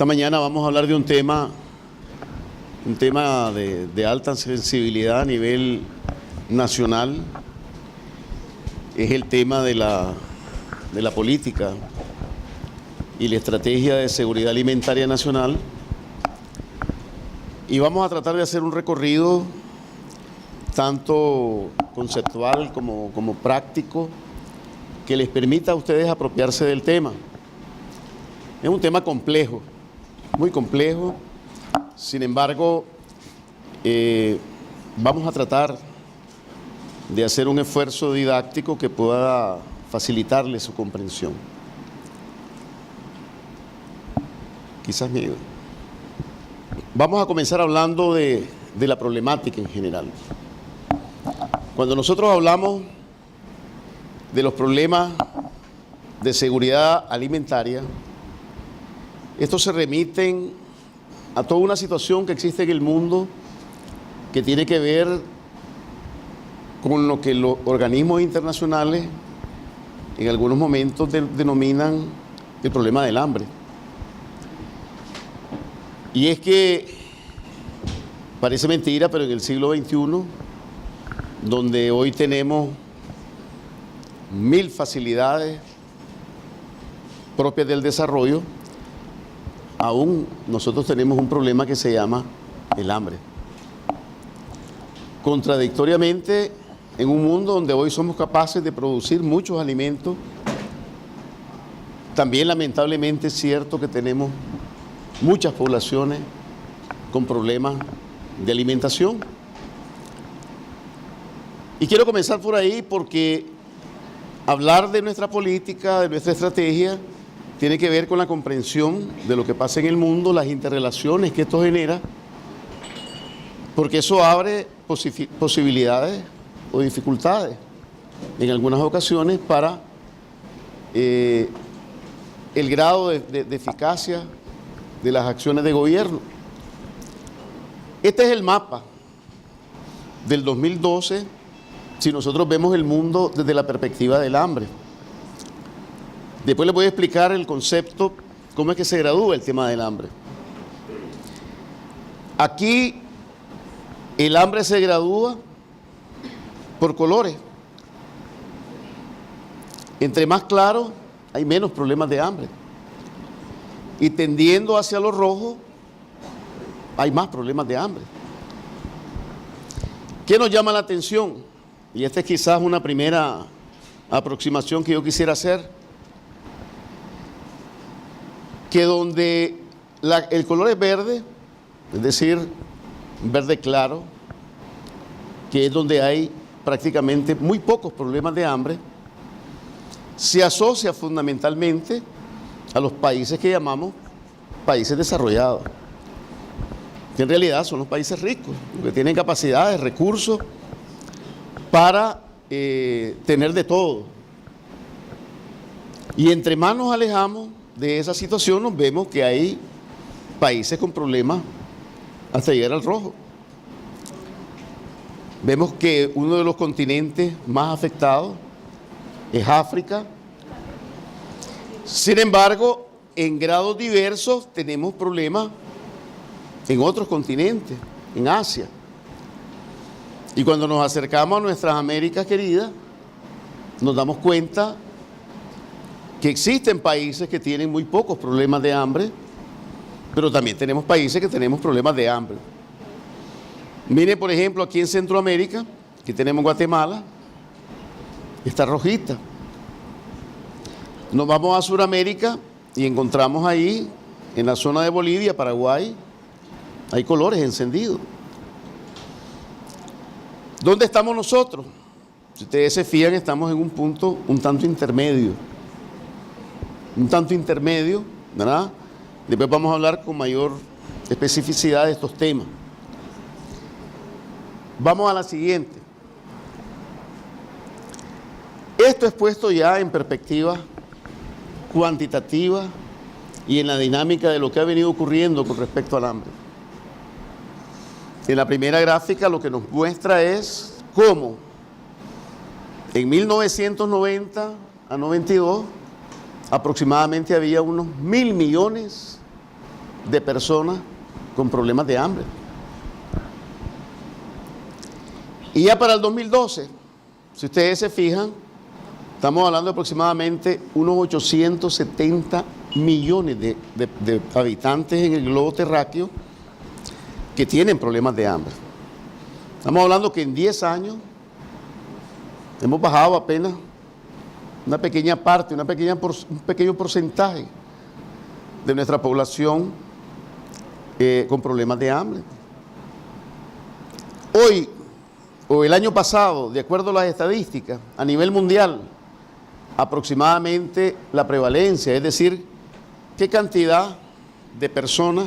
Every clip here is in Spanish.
Esta mañana vamos a hablar de un tema de alta sensibilidad a nivel nacional. Es el tema de la política y la estrategia de seguridad alimentaria nacional. Y vamos a tratar de hacer un recorrido tanto conceptual como práctico que les permita a ustedes apropiarse del tema. Es un tema complejo, muy complejo. Sin embargo, vamos a tratar de hacer un esfuerzo didáctico que pueda facilitarle su comprensión. Quizás me ayude. Vamos a comenzar hablando de la problemática en general. Cuando nosotros hablamos de los problemas de seguridad alimentaria, estos se remiten a toda una situación que existe en el mundo que tiene que ver con lo que los organismos internacionales en algunos momentos denominan el problema del hambre. Y es que parece mentira, pero en el siglo XXI, donde hoy tenemos 1000 facilidades propias del desarrollo, aún nosotros tenemos un problema que se llama el hambre. Contradictoriamente, en un mundo donde hoy somos capaces de producir muchos alimentos, también lamentablemente es cierto que tenemos muchas poblaciones con problemas de alimentación. Y quiero comenzar por ahí porque hablar de nuestra política, de nuestra estrategia, tiene que ver con la comprensión de lo que pasa en el mundo, las interrelaciones que esto genera, porque eso abre posibilidades o dificultades en algunas ocasiones para el grado de eficacia de las acciones de gobierno. Este es el mapa del 2012, si nosotros vemos el mundo desde la perspectiva del hambre. Después les voy a explicar el concepto, cómo es que se gradúa el tema del hambre. Aquí el hambre se gradúa por colores. Entre más claro, hay menos problemas de hambre. Y tendiendo hacia lo rojo, hay más problemas de hambre. ¿Qué nos llama la atención? Y esta es quizás una primera aproximación que yo quisiera hacer. Que donde el color es verde, es decir, verde claro, que es donde hay prácticamente muy pocos problemas de hambre, se asocia fundamentalmente a los países que llamamos países desarrollados, que en realidad son los países ricos, que tienen capacidades, recursos para tener de todo. Y entre más nos alejamos de esa situación, nos vemos que hay países con problemas hasta llegar al rojo. Vemos que uno de los continentes más afectados es África. Sin embargo, en grados diversos tenemos problemas en otros continentes, en Asia. Y cuando nos acercamos a nuestras Américas queridas, nos damos cuenta que existen países que tienen muy pocos problemas de hambre, pero también tenemos países que tenemos problemas de hambre. Mire, por ejemplo, aquí en Centroamérica, que tenemos Guatemala, está rojita. Nos vamos a Sudamérica y encontramos ahí, en la zona de Bolivia, Paraguay, hay colores encendidos. ¿Dónde estamos nosotros? Si ustedes se fijan, estamos en un punto un tanto intermedio. ¿Verdad? Después vamos a hablar con mayor especificidad de estos temas. Vamos a la siguiente. Esto es puesto ya en perspectiva cuantitativa y en la dinámica de lo que ha venido ocurriendo con respecto al hambre. En la primera gráfica lo que nos muestra es cómo en 1990 a 92 aproximadamente había unos 1000 millones de personas con problemas de hambre. Y ya para el 2012, si ustedes se fijan, estamos hablando de aproximadamente unos 870 millones de habitantes en el globo terráqueo que tienen problemas de hambre. Estamos hablando que en 10 años hemos bajado apenas una pequeña parte, un pequeño porcentaje de nuestra población con problemas de hambre. Hoy, o el año pasado, de acuerdo a las estadísticas, a nivel mundial, aproximadamente la prevalencia, es decir, qué cantidad de personas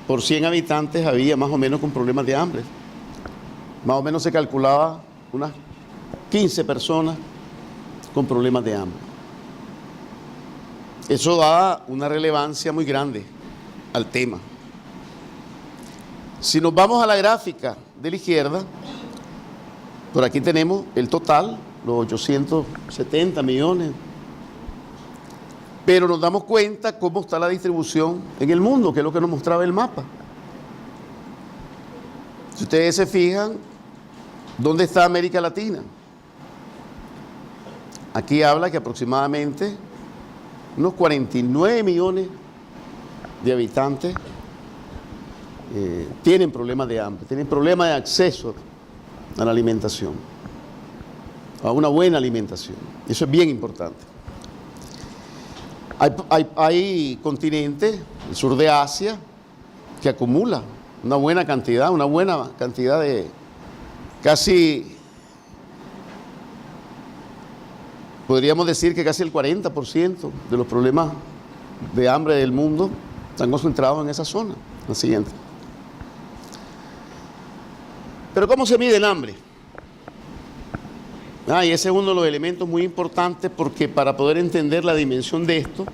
por 100 habitantes había más o menos con problemas de hambre. Más o menos se calculaba unas 15 personas con problemas de hambre. Eso da una relevancia muy grande al tema. Si nos vamos a la gráfica de la izquierda, por aquí tenemos el total, los 870 millones. Pero nos damos cuenta cómo está la distribución en el mundo, que es lo que nos mostraba el mapa. Si ustedes se fijan, ¿dónde está América Latina? Aquí habla que aproximadamente unos 49 millones de habitantes tienen problemas de hambre, tienen problemas de acceso a la alimentación, a una buena alimentación. Eso es bien importante. Hay continentes, el sur de Asia, que acumula una buena cantidad de casi, podríamos decir que casi el 40% de los problemas de hambre del mundo están concentrados en esa zona. La siguiente. Pero ¿cómo se mide el hambre? Y ese es uno de los elementos muy importantes, porque para poder entender la dimensión de esto,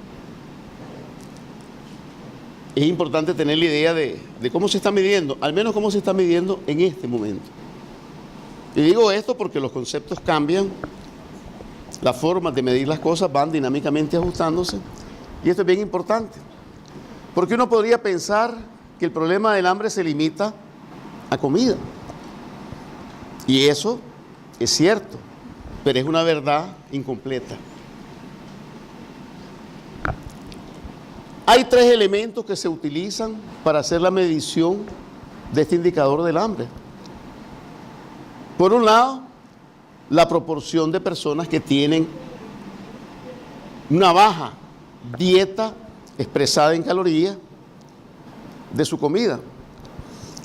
es importante tener la idea de cómo se está midiendo, al menos cómo se está midiendo en este momento. Y digo esto porque los conceptos cambian, las formas de medir las cosas van dinámicamente ajustándose, y esto es bien importante, porque uno podría pensar que el problema del hambre se limita a comida, y eso es cierto, pero es una verdad incompleta. Hay 3 elementos que se utilizan para hacer la medición de este indicador del hambre. Por un lado, la proporción de personas que tienen una baja dieta expresada en calorías de su comida.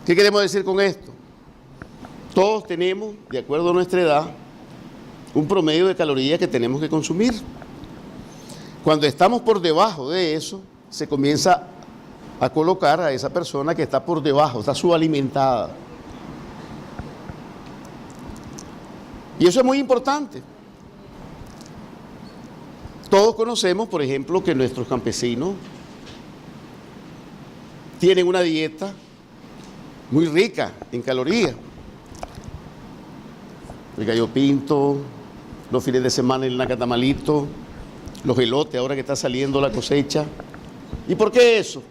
¿Qué queremos decir con esto? Todos tenemos, de acuerdo a nuestra edad, un promedio de calorías que tenemos que consumir. Cuando estamos por debajo de eso, se comienza a colocar a esa persona que está por debajo, está subalimentada. Y eso es muy importante. Todos conocemos, por ejemplo, que nuestros campesinos tienen una dieta muy rica en calorías. El gallo pinto, los fines de semana el nacatamalito, los elotes, ahora que está saliendo la cosecha. ¿Y por qué eso?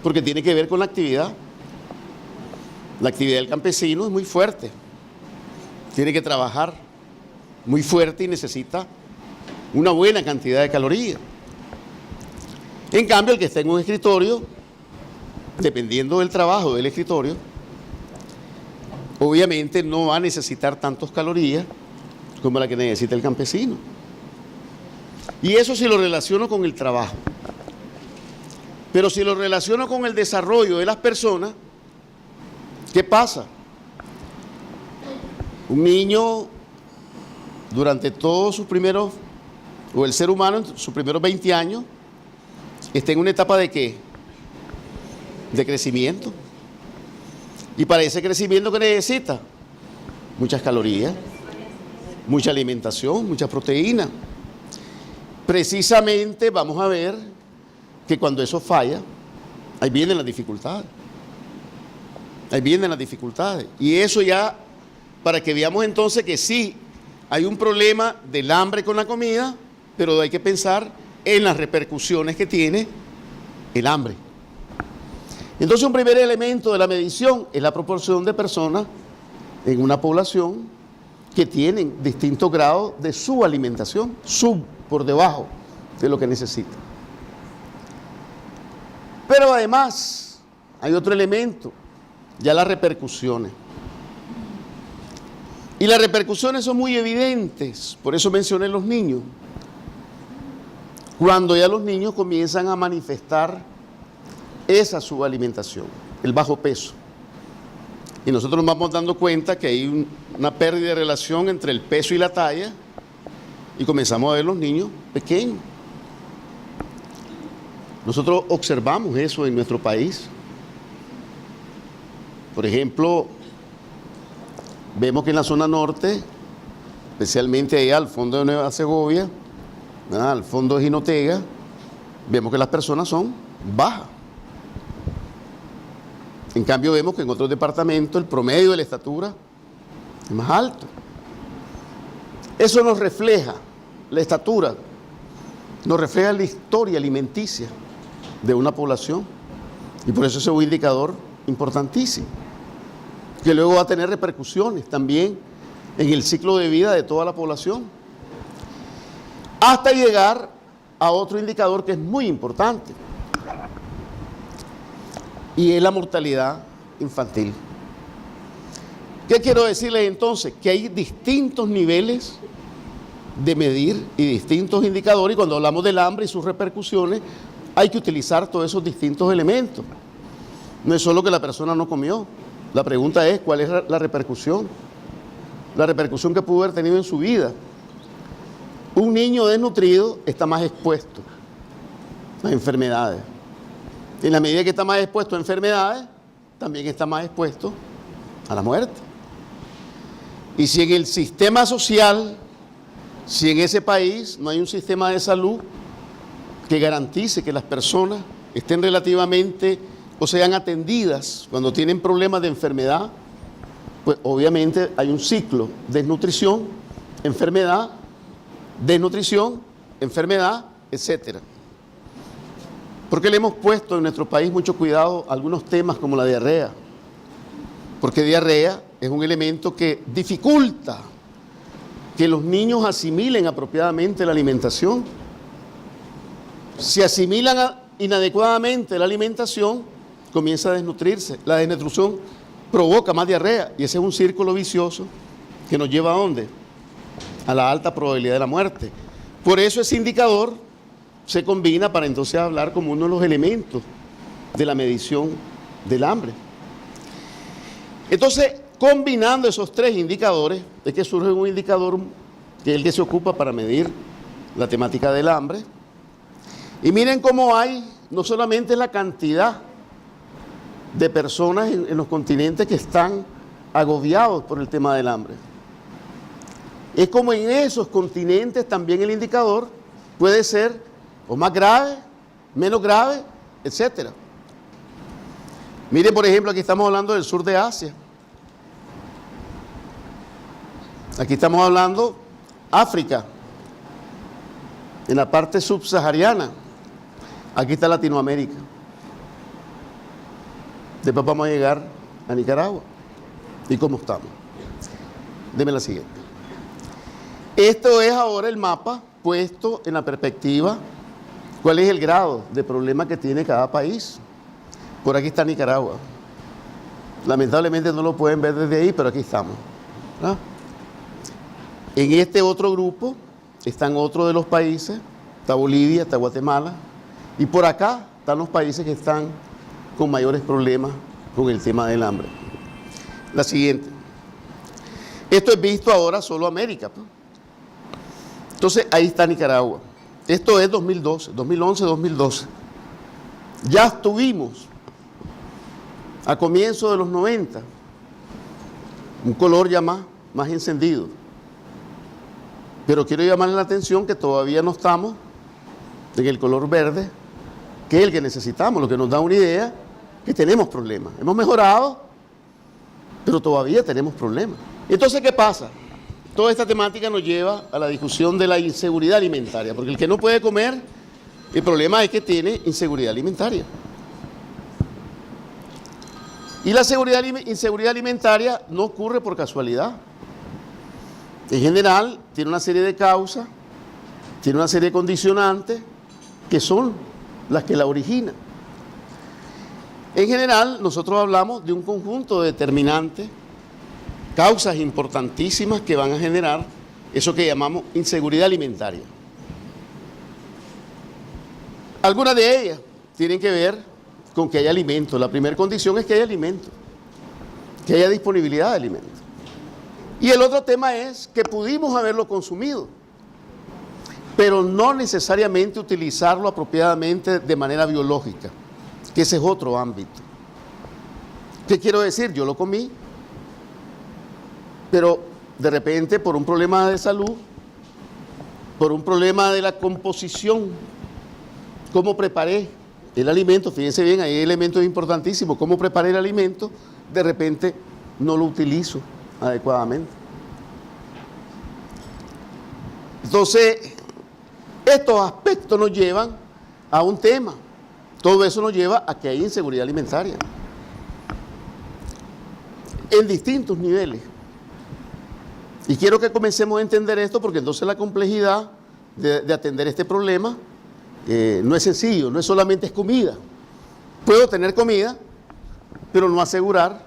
Porque tiene que ver con la actividad. La actividad del campesino es muy fuerte. Tiene que trabajar muy fuerte y necesita una buena cantidad de calorías. En cambio, el que está en un escritorio, dependiendo del trabajo del escritorio, obviamente no va a necesitar tantas calorías como la que necesita el campesino. Y eso si lo relaciono con el trabajo. Pero si lo relaciono con el desarrollo de las personas, ¿qué pasa? Un niño, durante todos sus primeros, o el ser humano en sus primeros 20 años, está en una etapa ¿de qué? De crecimiento. Y para ese crecimiento, ¿qué necesita? Muchas calorías, mucha alimentación, mucha proteína. Precisamente vamos a ver que cuando eso falla, ahí vienen las dificultades. Ahí vienen las dificultades. Y eso ya, para que veamos entonces que sí, hay un problema del hambre con la comida, pero hay que pensar en las repercusiones que tiene el hambre. Entonces, un primer elemento de la medición es la proporción de personas en una población que tienen distintos grados de subalimentación, por debajo de lo que necesitan. Pero además, hay otro elemento, ya las repercusiones. Y las repercusiones son muy evidentes, por eso mencioné los niños. Cuando ya los niños comienzan a manifestar esa subalimentación, el bajo peso. Y nosotros nos vamos dando cuenta que hay una pérdida de relación entre el peso y la talla, y comenzamos a ver los niños pequeños. Nosotros observamos eso en nuestro país. Por ejemplo, vemos que en la zona norte, especialmente allá al fondo de Nueva Segovia, al fondo de Jinotega, vemos que las personas son bajas. En cambio, vemos que en otros departamentos el promedio de la estatura es más alto. Eso nos refleja, la estatura, nos refleja la historia alimenticia de una población. Y por eso ese es un indicador importantísimo, que luego va a tener repercusiones también en el ciclo de vida de toda la población, hasta llegar a otro indicador que es muy importante, y es la mortalidad infantil. ¿Qué quiero decirles entonces? Que hay distintos niveles de medir y distintos indicadores, y cuando hablamos del hambre y sus repercusiones, hay que utilizar todos esos distintos elementos. No es solo que la persona no comió, la pregunta es cuál es la repercusión que pudo haber tenido en su vida. Un niño desnutrido está más expuesto a enfermedades. En la medida que está más expuesto a enfermedades, también está más expuesto a la muerte. Y si en el sistema social, si en ese país no hay un sistema de salud que garantice que las personas estén relativamente o sean atendidas cuando tienen problemas de enfermedad, pues obviamente hay un ciclo: desnutrición, enfermedad, desnutrición, enfermedad, etcétera. ¿Por qué le hemos puesto en nuestro país mucho cuidado a algunos temas como la diarrea? Porque diarrea es un elemento que dificulta que los niños asimilen apropiadamente la alimentación. Si asimilan inadecuadamente la alimentación, comienza a desnutrirse. La desnutrición provoca más diarrea, y ese es un círculo vicioso que nos lleva ¿a dónde? A la alta probabilidad de la muerte. Por eso ese indicador se combina para entonces hablar como uno de los elementos de la medición del hambre. Entonces, combinando esos tres indicadores, es que surge un indicador que es el que se ocupa para medir la temática del hambre. Y miren cómo hay no solamente la cantidad de personas en los continentes que están agobiados por el tema del hambre. Es como en esos continentes también el indicador puede ser o más grave, menos grave, etcétera. Miren, por ejemplo, aquí estamos hablando del sur de Asia. Aquí estamos hablando África, en la parte subsahariana. Aquí está Latinoamérica. Después vamos a llegar a Nicaragua. ¿Y cómo estamos? Deme la siguiente. Esto es ahora el mapa puesto en la perspectiva. ¿Cuál es el grado de problema que tiene cada país? Por aquí está Nicaragua. Lamentablemente no lo pueden ver desde ahí, pero aquí estamos, ¿no? En este otro grupo están otros de los países. Está Bolivia, está Guatemala. Y por acá están los países que están con mayores problemas con el tema del hambre. La siguiente. Esto es visto ahora solo América, pues. Entonces ahí está Nicaragua. Esto es 2012, 2011, 2012. Ya estuvimos a comienzos de los 90, un color ya más encendido. Pero quiero llamarle la atención que todavía no estamos en el color verde, que es el que necesitamos, lo que nos da una idea que tenemos problemas. Hemos mejorado, pero todavía tenemos problemas. Entonces, ¿qué pasa? Toda esta temática nos lleva a la discusión de la inseguridad alimentaria, porque el que no puede comer El problema es que tiene inseguridad alimentaria. Y la inseguridad alimentaria no ocurre por casualidad. En general, tiene una serie de causas, tiene una serie de condicionantes que son las que la originan. En general, nosotros hablamos de un conjunto de determinantes, causas importantísimas que van a generar eso que llamamos inseguridad alimentaria. Algunas de ellas tienen que ver con que haya alimentos. La primera condición es que haya alimentos, que haya disponibilidad de alimentos. Y el otro tema es que pudimos haberlo consumido, pero no necesariamente utilizarlo apropiadamente de manera biológica, que ese es otro ámbito. ¿Qué quiero decir? Yo lo comí, pero de repente por un problema de salud, por un problema de la composición, cómo preparé el alimento, fíjense bien, hay elementos importantísimos, cómo preparé el alimento, de repente no lo utilizo adecuadamente. Entonces, estos aspectos nos llevan a un tema, todo eso nos lleva a que hay inseguridad alimentaria en distintos niveles. Y quiero que comencemos a entender esto porque entonces la complejidad de atender este problema no es sencillo, no es solamente es comida. Puedo tener comida, pero no asegurar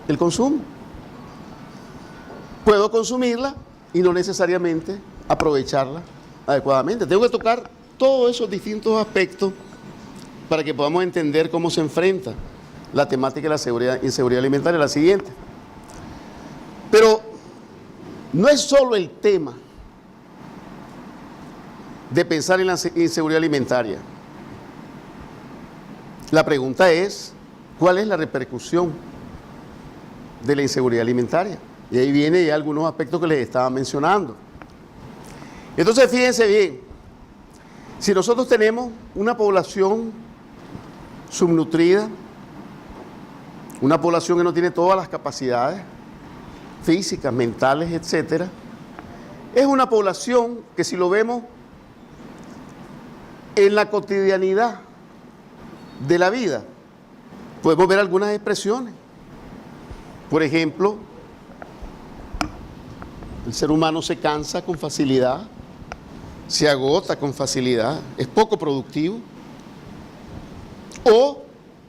el consumo. Puedo consumirla y no necesariamente aprovecharla adecuadamente. Tengo que tocar todos esos distintos aspectos para que podamos entender cómo se enfrenta la temática de la inseguridad alimentaria. La siguiente. Pero no es solo el tema de pensar en la inseguridad alimentaria. La pregunta es, ¿cuál es la repercusión de la inseguridad alimentaria? Y ahí vienen ya algunos aspectos que les estaba mencionando. Entonces, fíjense bien, si nosotros tenemos una población subnutrida, una población que no tiene todas las capacidades físicas, mentales, etcétera, es una población que si lo vemos en la cotidianidad de la vida, podemos ver algunas expresiones. Por ejemplo, el ser humano se cansa con facilidad, se agota con facilidad, es poco productivo, o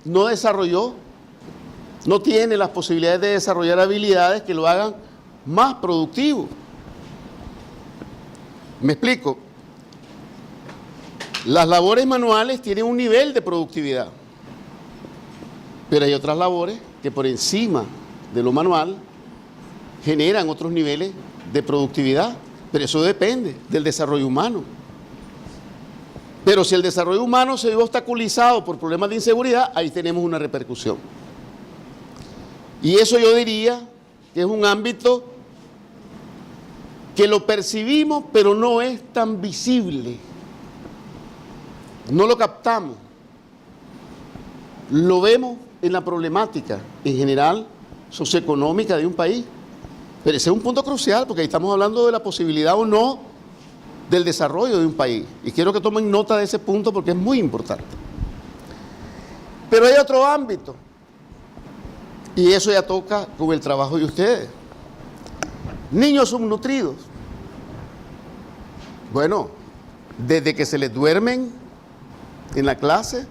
no desarrolló, no tiene las posibilidades de desarrollar habilidades que lo hagan más productivo. ¿Me explico? Las labores manuales tienen un nivel de productividad, pero hay otras labores que por encima de lo manual generan otros niveles de productividad, pero eso depende del desarrollo humano. Pero si el desarrollo humano se ve obstaculizado por problemas de inseguridad, ahí tenemos una repercusión. Y eso yo diría que es un ámbito que lo percibimos, pero no es tan visible. No lo captamos. Lo vemos en la problemática en general socioeconómica de un país. Pero ese es un punto crucial porque ahí estamos hablando de la posibilidad o no del desarrollo de un país. Y quiero que tomen nota de ese punto porque es muy importante. Pero hay otro ámbito. Y eso ya toca con el trabajo de ustedes. Niños subnutridos. Bueno, desde que se les duermen en la clase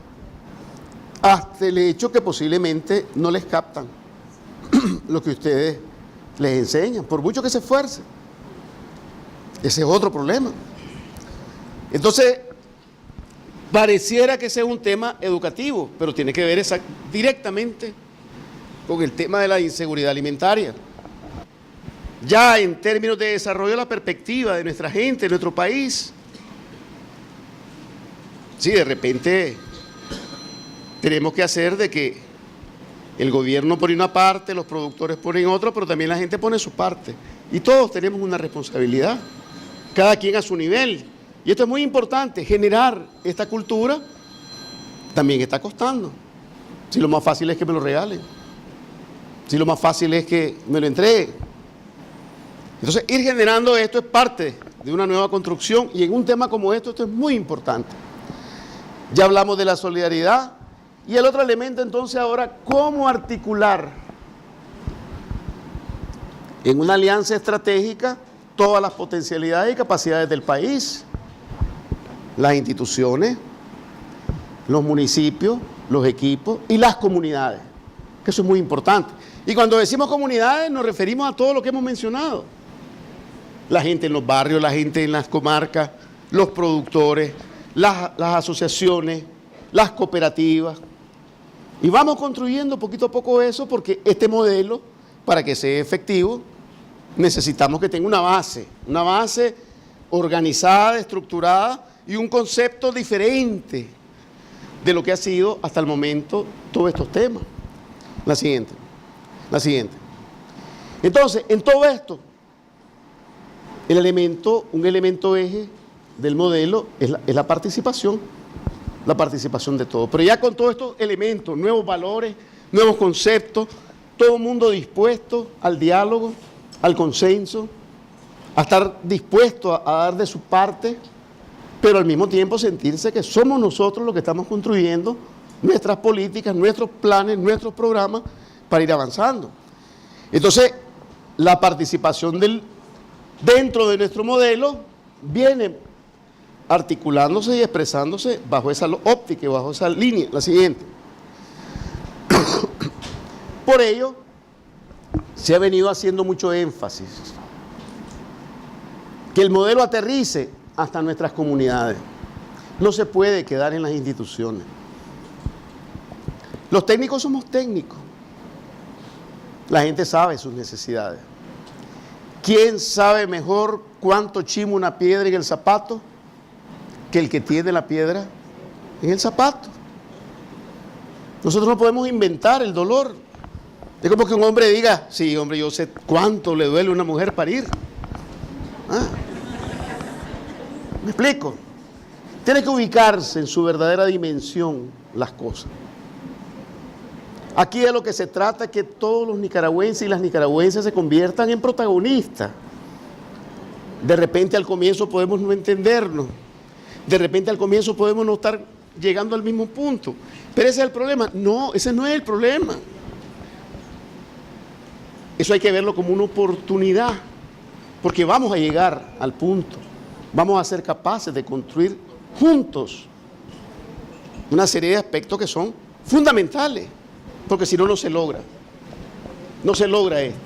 hasta el hecho que posiblemente no les captan lo que ustedes les enseñan, por mucho que se esfuercen. Ese es otro problema. Entonces, pareciera que sea un tema educativo, pero tiene que ver directamente con el tema de la inseguridad alimentaria. Ya en términos de desarrollo de la perspectiva de nuestra gente, de nuestro país, sí, de repente tenemos que hacer de que el gobierno pone una parte, los productores ponen otra, pero también la gente pone su parte. Y todos tenemos una responsabilidad, cada quien a su nivel. Y esto es muy importante, generar esta cultura también está costando. Si lo más fácil es que me lo regalen, si lo más fácil es que me lo entreguen. Entonces, ir generando esto es parte de una nueva construcción y en un tema como esto es muy importante. Ya hablamos de la solidaridad. Y el otro elemento entonces ahora, ¿cómo articular en una alianza estratégica todas las potencialidades y capacidades del país? Las instituciones, los municipios, los equipos y las comunidades, que eso es muy importante. Y cuando decimos comunidades nos referimos a todo lo que hemos mencionado. La gente en los barrios, la gente en las comarcas, los productores, las asociaciones, las cooperativas. Y vamos construyendo poquito a poco eso porque este modelo, para que sea efectivo, necesitamos que tenga una base organizada, estructurada y un concepto diferente de lo que ha sido hasta el momento todos estos temas. La siguiente. Entonces, en todo esto, un elemento eje del modelo es la participación de todos. Pero ya con todos estos elementos, nuevos valores, nuevos conceptos, todo el mundo dispuesto al diálogo, al consenso, a estar dispuesto a dar de su parte, pero al mismo tiempo sentirse que somos nosotros los que estamos construyendo nuestras políticas, nuestros planes, nuestros programas para ir avanzando. Entonces, la participación dentro de nuestro modelo viene articulándose y expresándose bajo esa óptica y bajo esa línea. La siguiente. Por ello, se ha venido haciendo mucho énfasis que el modelo aterrice hasta nuestras comunidades. No se puede quedar en las instituciones. Los técnicos somos técnicos. La gente sabe sus necesidades. ¿Quién sabe mejor cuánto chima una piedra en el zapato que el que tiene la piedra en el zapato? Nosotros no podemos inventar el dolor. Es como que un hombre diga, sí, hombre, yo sé cuánto le duele a una mujer parir. ¿Me explico? Tiene que ubicarse en su verdadera dimensión las cosas. Aquí de lo que se trata es que todos los nicaragüenses y las nicaragüenses se conviertan en protagonistas. De repente al comienzo podemos no entendernos. De repente al comienzo podemos no estar llegando al mismo punto. Pero ese es el problema. No, ese no es el problema. Eso hay que verlo como una oportunidad. Porque vamos a llegar al punto. Vamos a ser capaces de construir juntos una serie de aspectos que son fundamentales. Porque si no, no se logra. No se logra esto.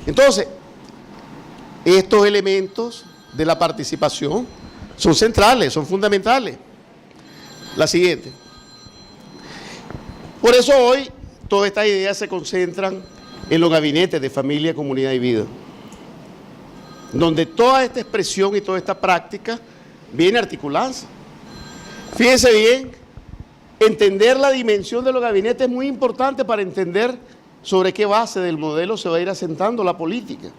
Entonces, estos elementos de la participación son centrales, son fundamentales. La siguiente. Por eso hoy todas estas ideas se concentran en los gabinetes de familia, comunidad y vida, donde toda esta expresión y toda esta práctica viene articularse. Fíjense bien, entender la dimensión de los gabinetes es muy importante para entender sobre qué base del modelo se va a ir asentando la política.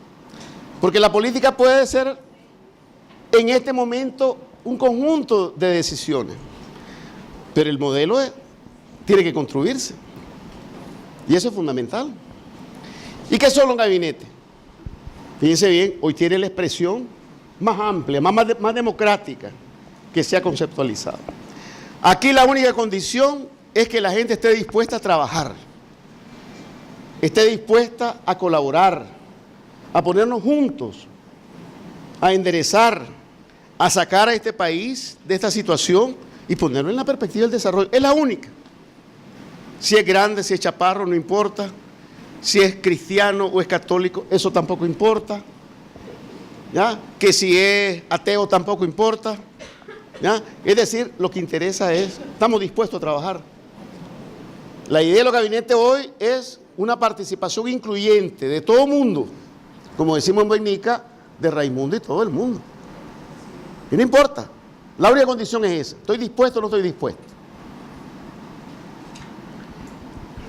Porque la política puede ser en este momento un conjunto de decisiones, pero el modelo tiene que construirse. Y eso es fundamental. ¿Y qué son los gabinetes? Fíjense bien, hoy tiene la expresión más amplia, más democrática que se ha conceptualizado. Aquí la única condición es que la gente esté dispuesta a trabajar, esté dispuesta a colaborar, a ponernos juntos, a enderezar, a sacar a este país de esta situación y ponerlo en la perspectiva del desarrollo. Es la única. Si es grande, si es chaparro, no importa. Si es cristiano o es católico, eso tampoco importa. ¿Ya? Que si es ateo tampoco importa. ¿Ya? Es decir, lo que interesa es, estamos dispuestos a trabajar. La idea de los gabinetes hoy es una participación incluyente de todo el mundo, como decimos en Guaynica, de Raimundo y todo el mundo. Y no importa, la única condición es esa, ¿estoy dispuesto o no estoy dispuesto?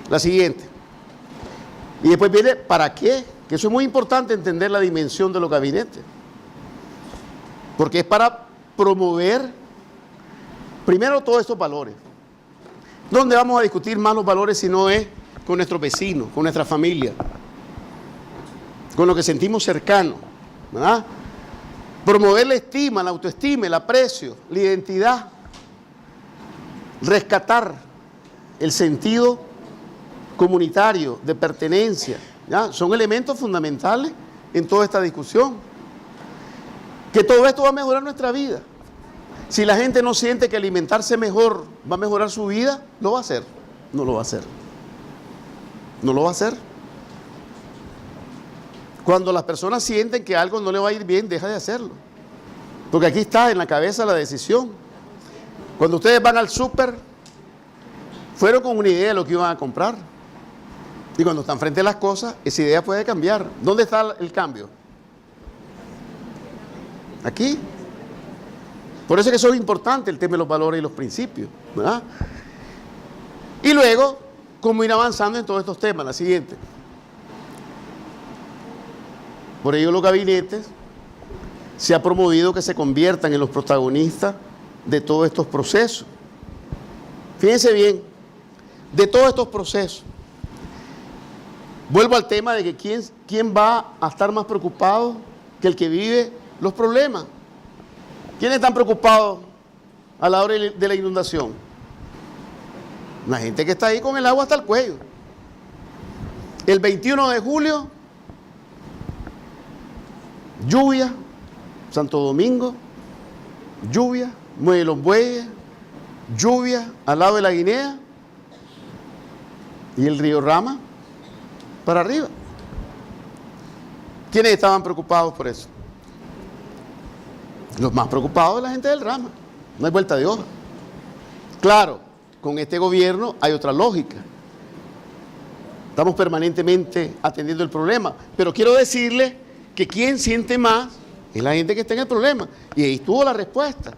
La siguiente. Y después viene, ¿para qué? Que eso es muy importante entender la dimensión de los gabinetes. Porque es para promover, primero, todos estos valores. ¿Dónde vamos a discutir más los valores si no es con nuestros vecinos, con nuestra familia, con lo que sentimos cercano, ¿verdad? Promover la estima, la autoestima, el aprecio, la identidad. rescatar el sentido comunitario, de pertenencia, ¿ya? Son elementos fundamentales en toda esta discusión. Que todo esto va a mejorar nuestra vida. Si la gente no siente que alimentarse mejor va a mejorar su vida, lo va a hacer. No lo va a hacer. No lo va a hacer. Cuando las personas sienten que algo no le va a ir bien, deja de hacerlo. Porque aquí está en la cabeza la decisión. Cuando ustedes van al súper, fueron con una idea de lo que iban a comprar. Y cuando están frente a las cosas, esa idea puede cambiar. ¿Dónde está el cambio? Aquí. Por eso es que eso es importante, el tema de los valores y los principios, ¿verdad? Y luego, cómo ir avanzando en todos estos temas. La siguiente. Por ello los gabinetes se ha promovido que se conviertan en los protagonistas de todos estos procesos. Fíjense bien, de todos estos procesos. Vuelvo al tema de que quién va a estar más preocupado que el que vive los problemas. ¿Quiénes están preocupados a la hora de la inundación? La gente que está ahí con el agua hasta el cuello. El 21 de julio, lluvia, Santo Domingo, lluvia, Muelle de los Bueyes, lluvia al lado de la Guinea y el río Rama para arriba. ¿Quiénes estaban preocupados por eso? Los más preocupados es la gente del Rama. No hay vuelta de hoja. Claro, con este gobierno hay otra lógica. Estamos permanentemente atendiendo el problema. Pero quiero decirle que quien siente más es la gente que está en el problema. Y ahí estuvo la respuesta.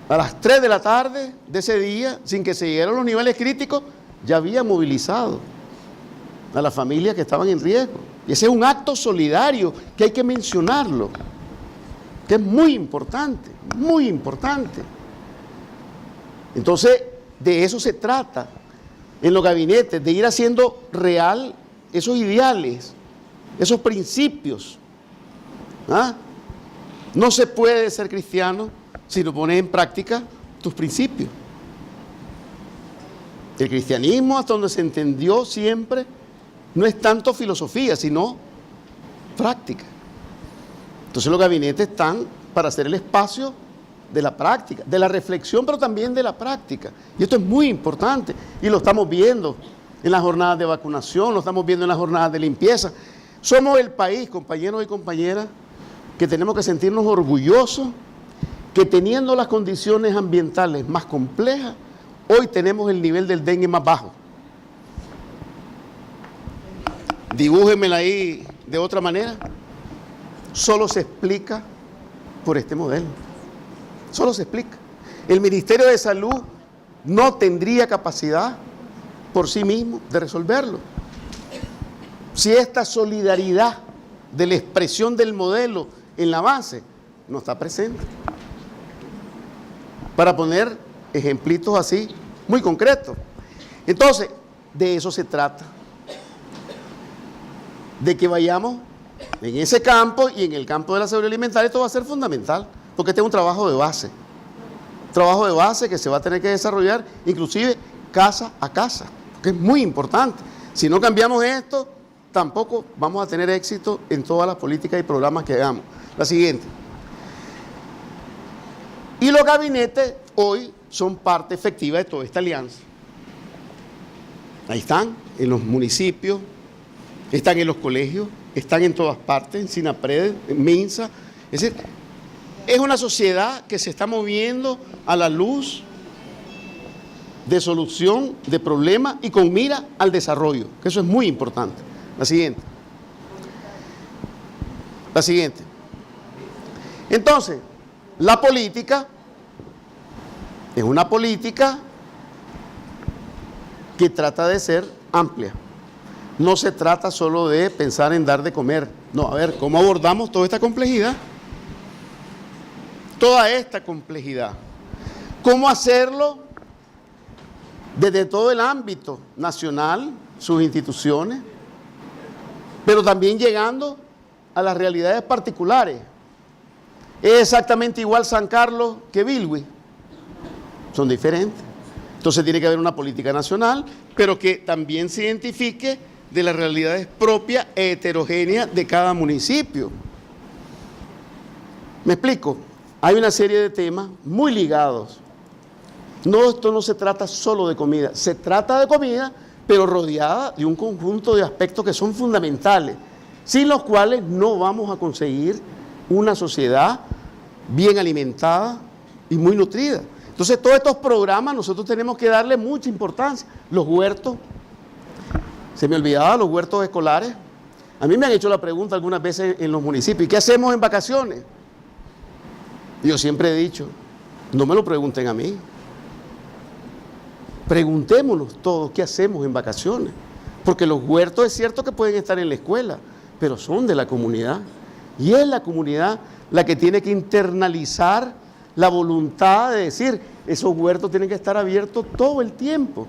A las 3 de la tarde de ese día, sin que se llegaran los niveles críticos, ya había movilizado a las familias que estaban en riesgo. Y ese es un acto solidario que hay que mencionarlo, que es muy importante, muy importante. Entonces, de eso se trata en los gabinetes, de ir haciendo real esos ideales, esos principios. ¿Ah? No se puede ser cristiano si no pones en práctica tus principios. El cristianismo, hasta donde se entendió siempre, no es tanto filosofía, sino práctica. Entonces los gabinetes están para hacer el espacio de la práctica, de la reflexión, pero también de la práctica. Y esto es muy importante, y lo estamos viendo en las jornadas de vacunación, lo estamos viendo en las jornadas de limpieza. Somos el país, compañeros y compañeras, que tenemos que sentirnos orgullosos, que teniendo las condiciones ambientales más complejas, hoy tenemos el nivel del dengue más bajo. Dibújenmela ahí de otra manera. Solo se explica por este modelo. Solo se explica. El Ministerio de Salud no tendría capacidad por sí mismo de resolverlo. Si esta solidaridad de la expresión del modelo en la base no está presente. Para poner ejemplitos así, muy concretos. Entonces, de eso se trata. De que vayamos en ese campo y en el campo de la seguridad alimentaria. Esto va a ser fundamental, porque este es un trabajo de base. Trabajo de base que se va a tener que desarrollar inclusive casa a casa, que es muy importante. Si no cambiamos esto, tampoco vamos a tener éxito en todas las políticas y programas que hagamos. La siguiente. Y los gabinetes hoy son parte efectiva de toda esta alianza. Ahí están, en los municipios, están en los colegios, están en todas partes, en SINAPRED, en MINSA. Es decir, es una sociedad que se está moviendo a la luz de solución de problemas y con mira al desarrollo, que eso es muy importante. La siguiente. La siguiente. Entonces, la política es una política que trata de ser amplia. No se trata solo de pensar en dar de comer. No, a ver, ¿cómo abordamos toda esta complejidad? Toda esta complejidad. ¿Cómo hacerlo desde todo el ámbito nacional, sus instituciones, pero también llegando a las realidades particulares? ¿Es exactamente igual San Carlos que Bilwi? son diferentes. Entonces tiene que haber una política nacional, pero que también se identifique de las realidades propias e heterogéneas de cada municipio. ¿Me explico? Hay una serie de temas muy ligados. No, esto no se trata solo de comida, se trata de comida, pero rodeada de un conjunto de aspectos que son fundamentales, sin los cuales no vamos a conseguir una sociedad bien alimentada y muy nutrida. Entonces, todos estos programas nosotros tenemos que darle mucha importancia. Los huertos, se me olvidaba, los huertos escolares. A mí me han hecho la pregunta algunas veces en los municipios, ¿y qué hacemos en vacaciones? Yo siempre he dicho, no me lo pregunten a mí. Preguntémonos todos qué hacemos en vacaciones. Porque los huertos es cierto que pueden estar en la escuela, pero son de la comunidad. Y es la comunidad la que tiene que internalizar la voluntad de decir, esos huertos tienen que estar abiertos todo el tiempo.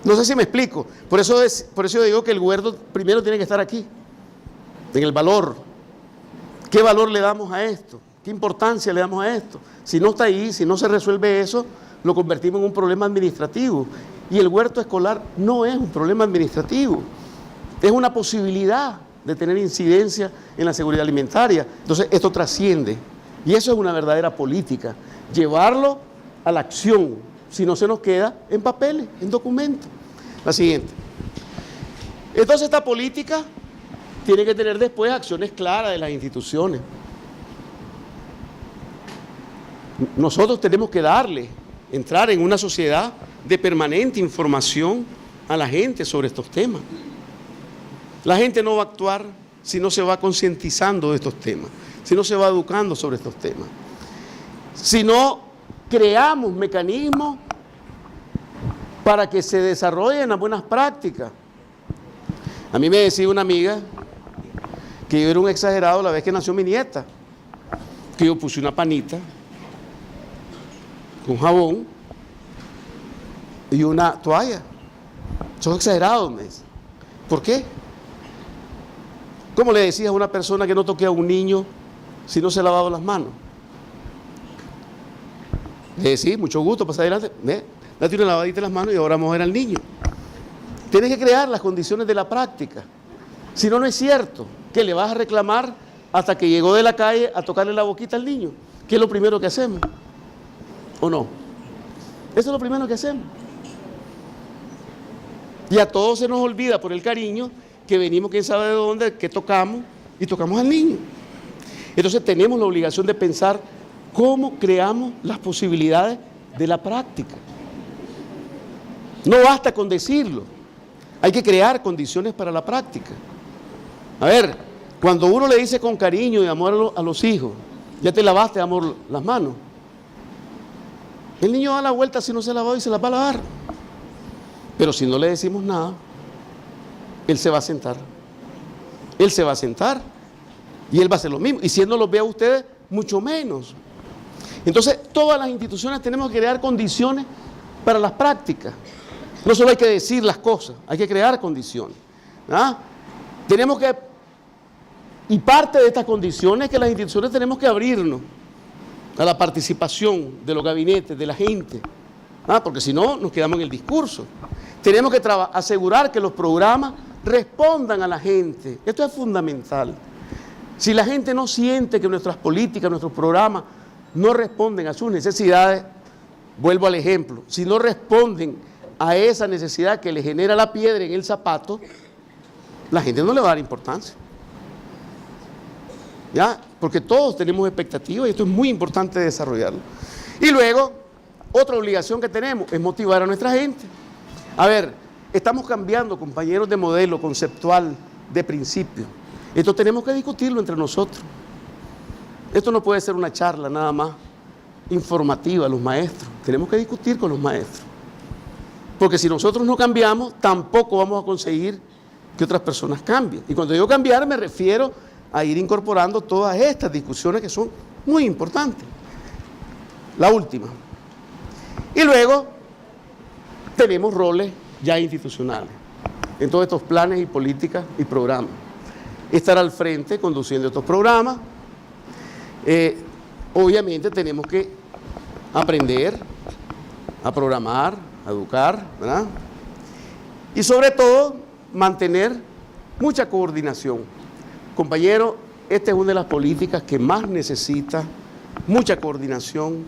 No sé si me explico. Por eso yo digo que el huerto primero tiene que estar aquí, en el valor. ¿Qué valor le damos a esto? ¿Qué importancia le damos a esto? Si no está ahí, si no se resuelve eso, lo convertimos en un problema administrativo. Y el huerto escolar no es un problema administrativo, es una posibilidad de tener incidencia en la seguridad alimentaria. Entonces, esto trasciende. Y eso es una verdadera política. Llevarlo a la acción, si no se nos queda en papeles, en documentos. La siguiente. Entonces, esta política tiene que tener después acciones claras de las instituciones. Nosotros tenemos que entrar en una sociedad de permanente información a la gente sobre estos temas. La gente no va a actuar si no se va concientizando de estos temas, si no se va educando sobre estos temas, si no creamos mecanismos para que se desarrollen las buenas prácticas. A mí me decía una amiga que yo era un exagerado la vez que nació mi nieta, que yo puse una panita con jabón y una toalla. Son exagerados, me dice. ¿Por qué? ¿Cómo le decías a una persona que no toque a un niño si no se ha lavado las manos? Le decís, mucho gusto, pasa adelante, date una lavadita en las manos y ahora vamos a ver al niño. Tienes que crear las condiciones de la práctica. Si no, no es cierto que le vas a reclamar hasta que llegó de la calle a tocarle la boquita al niño, que es lo primero que hacemos. ¿O no? Eso es lo primero que hacemos. Y a todos se nos olvida por el cariño que venimos, quién sabe de dónde, que tocamos y tocamos al niño. Entonces tenemos la obligación de pensar cómo creamos las posibilidades de la práctica. No basta con decirlo, hay que crear condiciones para la práctica. A ver, cuando uno le dice con cariño y amor a los hijos, ya te lavaste, amor, las manos. El niño da la vuelta si no se lavó y se las va a lavar. Pero si no le decimos nada, él se va a sentar. Él se va a sentar y él va a hacer lo mismo. Y si él no los ve a ustedes, mucho menos. Entonces, todas las instituciones tenemos que crear condiciones para las prácticas. No solo hay que decir las cosas, hay que crear condiciones. ¿Ah? Tenemos que, y parte de estas condiciones es que las instituciones tenemos que abrirnos a la participación de los gabinetes, de la gente. Porque si no, nos quedamos en el discurso. Tenemos que asegurar que los programas respondan a la gente. Esto es fundamental. Si la gente no siente que nuestras políticas, nuestros programas no responden a sus necesidades, vuelvo al ejemplo, si no responden a esa necesidad que le genera la piedra en el zapato, la gente no le va a dar importancia. ¿Ya? Porque todos tenemos expectativas y esto es muy importante desarrollarlo. Y luego, otra obligación que tenemos es motivar a nuestra gente. A ver, estamos cambiando, compañeros, de modelo conceptual, de principio. Esto tenemos que discutirlo entre nosotros. Esto no puede ser una charla nada más informativa a los maestros. Tenemos que discutir con los maestros. Porque si nosotros no cambiamos, tampoco vamos a conseguir que otras personas cambien. Y cuando digo cambiar, me refiero a ir incorporando todas estas discusiones que son muy importantes. La última. Y luego tenemos roles ya institucionales en todos estos planes y políticas y programas. Estar al frente conduciendo estos programas, obviamente tenemos que aprender a programar, a educar, ¿verdad? Y sobre todo, mantener mucha coordinación. Compañero, esta es una de las políticas que más necesita mucha coordinación,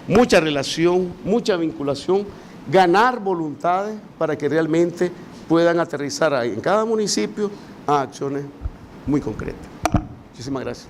mucha relación, mucha vinculación, ganar voluntades para que realmente puedan aterrizar ahí en cada municipio a acciones muy concretas. Muchísimas gracias.